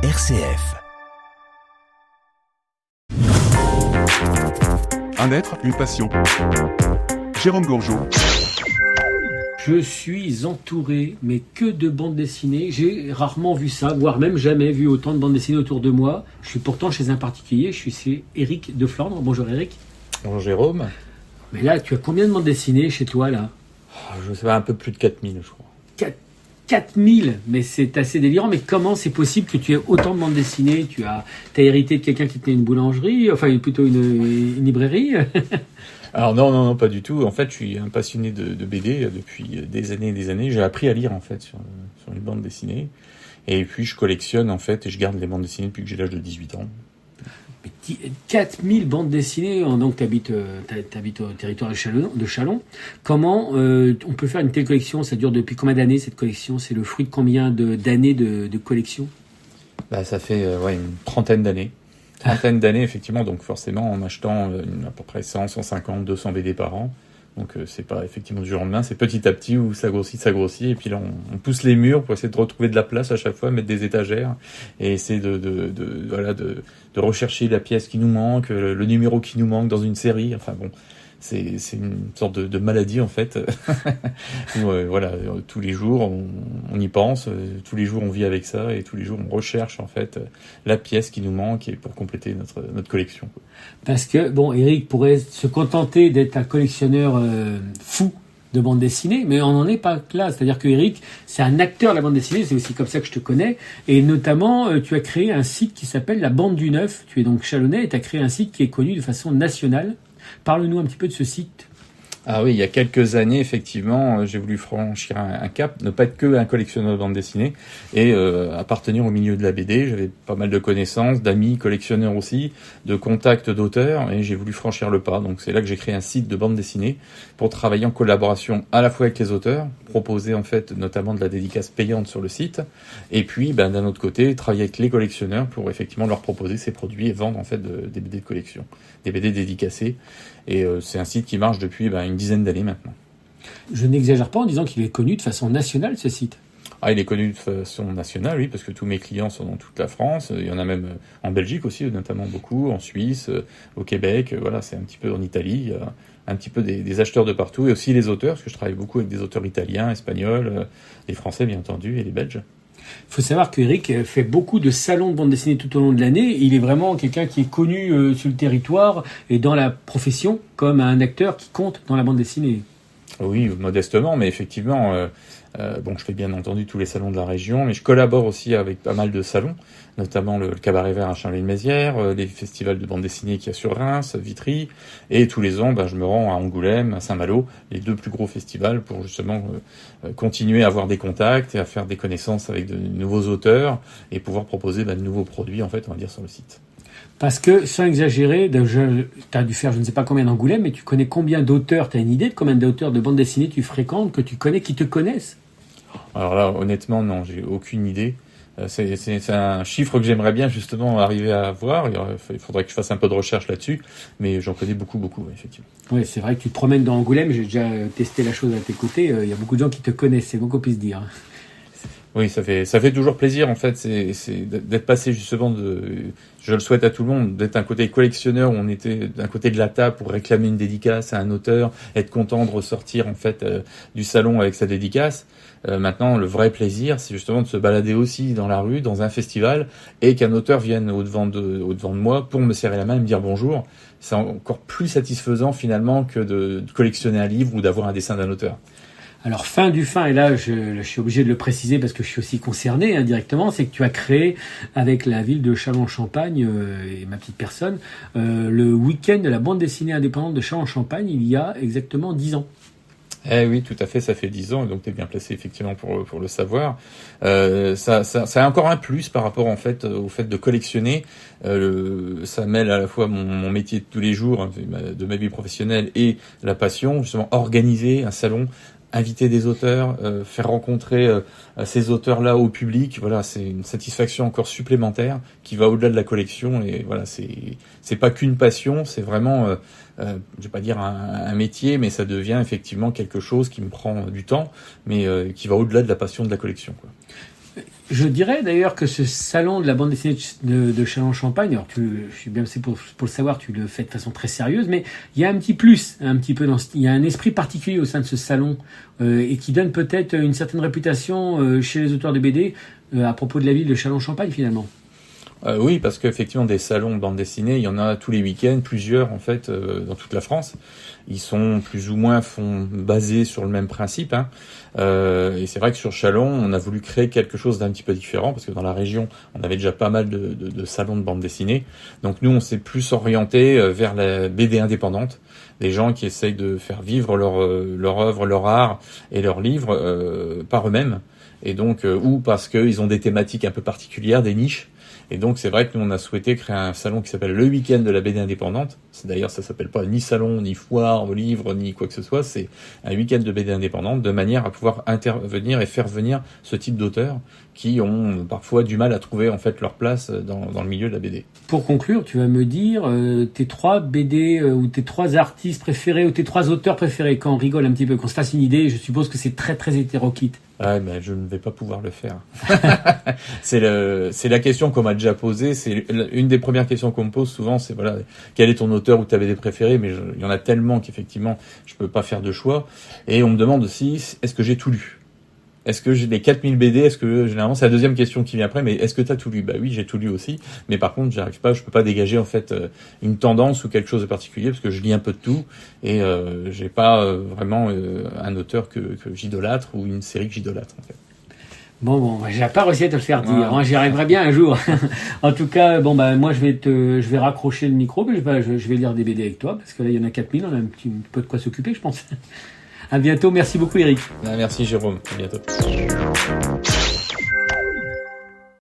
RCF. Un être, une passion. Jérôme Gourgeot. Je suis entouré, mais que de bandes dessinées. J'ai rarement vu ça, voire même jamais vu autant de bandes dessinées autour de moi. Je suis pourtant chez un particulier, je suis chez Éric de Flandre. Bonjour Éric. Bonjour Jérôme. Mais là, tu as combien de bandes dessinées chez toi là ? Je sais pas, un peu plus de 4000 je crois. 4000, mais c'est assez délirant. Mais comment c'est possible que tu aies autant de bandes dessinées ? Tu as hérité de quelqu'un qui tenait une boulangerie, enfin plutôt une librairie. Alors non, pas du tout. En fait, je suis un passionné de BD depuis des années et des années. J'ai appris à lire en fait sur les bandes dessinées. Et puis je collectionne en fait et je garde les bandes dessinées depuis que j'ai l'âge de 18 ans. 4000 bandes dessinées, donc tu habites au territoire de Châlons. Comment on peut faire une telle collection ? Ça dure depuis combien d'années cette collection ? C'est le fruit de combien d'années de collection ? Ça fait une trentaine d'années. Trentaine d'années effectivement, donc forcément en achetant à peu près 100, 150, 200 BD par an. Donc c'est pas effectivement du jour au lendemain, c'est petit à petit où ça grossit, et puis là on pousse les murs pour essayer de retrouver de la place à chaque fois, mettre des étagères et essayer de rechercher la pièce qui nous manque, le numéro qui nous manque dans une série. Enfin bon, c'est une sorte de maladie en fait. Où, tous les jours on y pense, tous les jours on vit avec ça et tous les jours on recherche en fait la pièce qui nous manque et pour compléter notre collection. Parce que Éric pourrait se contenter d'être un collectionneur fou de bande dessinée, mais on n'en est pas là. C'est-à-dire que Éric, c'est un acteur de la bande dessinée, c'est aussi comme ça que je te connais, et notamment tu as créé un site qui s'appelle La Bande du Neuf. Tu es donc chalonnais et tu as créé un site qui est connu de façon nationale. Parle-nous un petit peu de ce site. Ah oui, il y a quelques années, effectivement, j'ai voulu franchir un cap, ne pas être que un collectionneur de bande dessinée et appartenir au milieu de la BD. J'avais pas mal de connaissances, d'amis collectionneurs aussi, de contacts d'auteurs et j'ai voulu franchir le pas. Donc c'est là que j'ai créé un site de bande dessinée pour travailler en collaboration à la fois avec les auteurs, proposer en fait notamment de la dédicace payante sur le site et puis d'un autre côté, travailler avec les collectionneurs pour effectivement leur proposer ces produits et vendre en fait des BD de collection, des BD dédicacés. Et c'est un site qui marche depuis une dizaine d'années maintenant. Je n'exagère pas en disant qu'il est connu de façon nationale, ce site. Ah, il est connu de façon nationale, oui, parce que tous mes clients sont dans toute la France. Il y en a même en Belgique aussi, notamment beaucoup, en Suisse, au Québec. Voilà, c'est un petit peu en Italie. Il y a un petit peu des acheteurs de partout. Et aussi les auteurs, parce que je travaille beaucoup avec des auteurs italiens, espagnols, les Français, bien entendu, et les Belges. Il faut savoir qu'Éric fait beaucoup de salons de bande dessinée tout au long de l'année. Il est vraiment quelqu'un qui est connu sur le territoire et dans la profession comme un acteur qui compte dans la bande dessinée. Oui, modestement, mais effectivement, je fais bien entendu tous les salons de la région, mais je collabore aussi avec pas mal de salons, notamment le Cabaret Vert à Charleville-Mézières, les festivals de bande dessinée qu'il y a sur Reims, Vitry, et tous les ans, je me rends à Angoulême, à Saint-Malo, les deux plus gros festivals pour justement continuer à avoir des contacts et à faire des connaissances avec de nouveaux auteurs et pouvoir proposer de nouveaux produits, en fait, on va dire, sur le site. Parce que, sans exagérer, tu as dû faire je ne sais pas combien d'Angoulême, mais tu connais combien d'auteurs, tu as une idée de combien d'auteurs de bande dessinée tu fréquentes, que tu connais, qui te connaissent ? Alors là, honnêtement, non, j'ai aucune idée. C'est un chiffre que j'aimerais bien justement arriver à avoir. Il faudrait que je fasse un peu de recherche là-dessus, mais j'en connais beaucoup, effectivement. Oui, c'est vrai que tu te promènes dans Angoulême, j'ai déjà testé la chose à tes côtés, il y a beaucoup de gens qui te connaissent, c'est beaucoup qu'on puisse dire. Oui, ça fait toujours plaisir en fait, c'est d'être passé justement je le souhaite à tout le monde, d'être un côté collectionneur où on était d'un côté de la table pour réclamer une dédicace à un auteur, être content de ressortir en fait du salon avec sa dédicace. Maintenant, le vrai plaisir, c'est justement de se balader aussi dans la rue, dans un festival, et qu'un auteur vienne au-devant de moi pour me serrer la main et me dire bonjour. C'est encore plus satisfaisant finalement que de collectionner un livre ou d'avoir un dessin d'un auteur. Alors, fin du fin, et là je suis obligé de le préciser parce que je suis aussi concerné indirectement, c'est que tu as créé avec la ville de Châlons-en-Champagne et ma petite personne le week-end de la bande dessinée indépendante de Châlons-en-Champagne il y a exactement 10 ans. Eh oui, tout à fait, ça fait 10 ans, et donc tu es bien placé effectivement pour le savoir. Ça a encore un plus par rapport en fait au fait de collectionner. Ça mêle à la fois mon métier de tous les jours, de ma vie professionnelle et la passion, justement organiser un salon, inviter des auteurs, faire rencontrer ces auteurs-là au public. Voilà, c'est une satisfaction encore supplémentaire qui va au-delà de la collection. Et voilà, c'est pas qu'une passion, c'est vraiment, je vais pas dire un métier, mais ça devient effectivement quelque chose qui me prend du temps, mais qui va au-delà de la passion de la collection, quoi. Je dirais d'ailleurs que ce salon de la bande dessinée de Châlons-Champagne, alors je suis bien placé pour le savoir, tu le fais de façon très sérieuse, mais il y a un petit plus, un petit peu il y a un esprit particulier au sein de ce salon et qui donne peut-être une certaine réputation chez les auteurs de BD à propos de la ville de Châlons-Champagne finalement. Oui, parce qu'effectivement, des salons de bande dessinée, il y en a tous les week-ends, plusieurs en fait, dans toute la France. Ils sont plus ou moins basés sur le même principe. Hein. Et c'est vrai que sur Châlons, on a voulu créer quelque chose d'un petit peu différent, parce que dans la région, on avait déjà pas mal de salons de bande dessinée. Donc nous, on s'est plus orienté vers la BD indépendante, des gens qui essayent de faire vivre leur œuvre, leur art et leurs livres par eux-mêmes. Et donc, ou parce qu'ils ont des thématiques un peu particulières, des niches. Et donc, c'est vrai que nous, on a souhaité créer un salon qui s'appelle le week-end de la BD indépendante. D'ailleurs, ça s'appelle pas ni salon, ni foire aux livres, ni quoi que ce soit. C'est un week-end de BD indépendante de manière à pouvoir intervenir et faire venir ce type d'auteurs qui ont parfois du mal à trouver, en fait, leur place dans le milieu de la BD. Pour conclure, tu vas me dire tes 3 BD ou tes 3 artistes préférés ou tes 3 auteurs préférés. Quand on rigole un petit peu, qu'on se fasse une idée, je suppose que c'est très, très hétéroclite. Ouais, mais je ne vais pas pouvoir le faire. C'est la question qu'on m'a déjà posée. C'est une des premières questions qu'on me pose souvent, c'est voilà, quel est ton auteur ou ta BD préférée? Mais il y en a tellement qu'effectivement, je peux pas faire de choix. Et on me demande aussi, est-ce que j'ai tout lu? Est-ce que j'ai les 4000 BD? Est-ce que, généralement, c'est la deuxième question qui vient après, mais est-ce que t'as tout lu? Bah oui, j'ai tout lu aussi. Mais par contre, je peux pas dégager, en fait, une tendance ou quelque chose de particulier, parce que je lis un peu de tout, et, j'ai pas, vraiment, un auteur que j'idolâtre, ou une série que j'idolâtre, en fait. Bon, j'ai pas réussi à te le faire dire. Ouais. Hein, j'y arriverai bien un jour. En tout cas, moi je vais raccrocher le micro, mais je vais lire des BD avec toi, parce que là il y en a 4000, on a un petit peu de quoi s'occuper, je pense. À bientôt, merci beaucoup Eric. Merci Jérôme, à bientôt.